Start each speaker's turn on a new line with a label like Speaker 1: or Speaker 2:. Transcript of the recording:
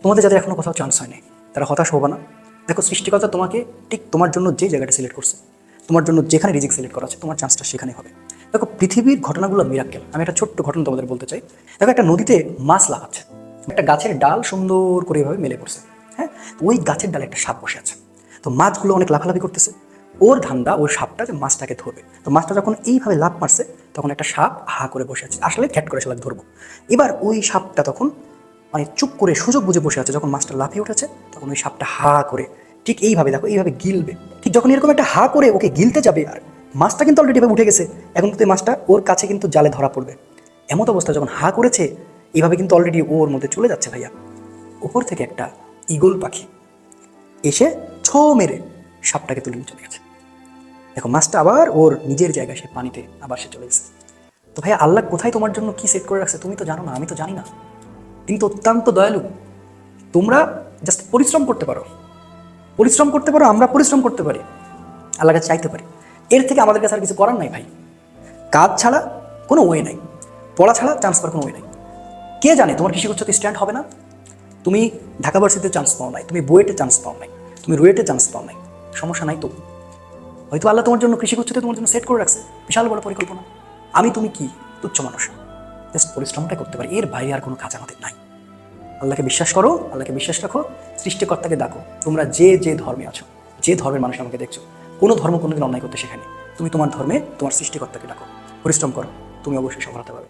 Speaker 1: তোমাদের যাদের এখনো কোথাও চান্স হয়নি তারা হতাশ হবে না। দেখো, সৃষ্টিকর্তা তোমাকে ঠিক তোমার জন্য যে জায়গাটা সিলেক্ট করছে, তোমার জন্য যেখানে রিজিক সিলেক্ট করা আছে, তোমার চান্সটা সেখানে হবে। দেখো, পৃথিবীর ঘটনাগুলো মিরাক্কেল। আমি একটা ছোট্ট ঘটনা তোমাদের বলতে চাই। দেখো, একটা নদীতে মাছ লাফাচ্ছে, একটা গাছের ডাল সুন্দর করে এভাবে মেলে পড়ছে। হ্যাঁ, তো ওই গাছের ডালে একটা সাপ বসে আছে। তো মাছগুলো অনেক লাফালাফি করতেছে। ওর ধান্দা ওই সাপটা যে মাছটাকে ধরবে। তো মাছটা যখন এইভাবে লাফ মারছে, তখন একটা সাপ হা করে বসে আছে, আসলে খ্যাট করে সেলাক ধরবো। এবার ওই সাপটা তখন মানে চুপ করে সুযোগ বুঝে বসে আছে। যখন মাছটা লাফিয়ে উঠেছে, তখন ওই সাপটা হা করে ঠিক এইভাবে, দেখো, এইভাবে গিলবে। ঠিক যখন এরকম একটা হা করে ওকে গিলতে যাবে, আর মাছটা কিন্তু অলরেডি এভাবে উঠে গেছে, এখন কিন্তু এই মাছটা ওর কাছে কিন্তু জালে ধরা পড়বে। এমত অবস্থা যখন হা করেছে, এইভাবে কিন্তু অলরেডি ওর মধ্যে চলে যাচ্ছে ভাইয়া। উপর থেকে একটা ঈগল পাখি এসে ছো মেরে সাপটাকে তুলে নিয়ে চলে গেছে। দেখো, মাছটা আবার ওর নিজের জায়গায়, সে পানিতে আবার সে চলে গেছে। তো ভাইয়া, আল্লাহ কোথায় তোমার জন্য কি সেট করে রাখছে তুমি তো জানো না, আমি তো জানি না। তিনি তো অত্যন্ত দয়ালু। তোমরা জাস্ট পরিশ্রম করতে পারো, পরিশ্রম করতে পারো, আমরা পরিশ্রম করতে পারি, আল্লাহ কাছে চাইতে পারি। এর থেকে আমাদের কাছে আর কিছু করার নাই ভাই। কাজ ছাড়া কোনো ওয়ে নাই, পড়া ছাড়া চান্স পাওয়ার কোনো ওয়ে নাই। কে জানে তোমার কৃষি উচ্চতে স্ট্যান্ড হবে না। তুমি ঢাকা ভার্সিটিতে চান্স পাও নাই, তুমি বুয়েটে চান্স পাও নাই, তুমি রুয়েটে চান্স পাও নাই, সমস্যা নাই তো। হয়তো আল্লাহ তোমার জন্য কৃষি উচ্চতে তোমার জন্য সেট করে রাখছে বিশাল বড় পরিকল্পনা। আমি তুমি কি তুচ্ছ মানুষ, জাস্ট পরিশ্রমটা করতে পারি, এর বাইরে আর কোনো কাজ আমাদের নাই। আল্লাহকে বিশ্বাস করো, আল্লাহকে বিশ্বাস রাখো, সৃষ্টিকর্তাকে ডাকো। তোমরা যে যে ধর্মে আছো, যে ধর্মের মানুষ আমাকে দেখছো, কোনো ধর্ম কোনোদিন অন্যায় করতে শেখায়নি। তুমি তোমার ধর্মে তোমার সৃষ্টিকর্তাকে ডাকো, পরিশ্রম করো, তুমি অবশ্যই সফল হতে পারবে।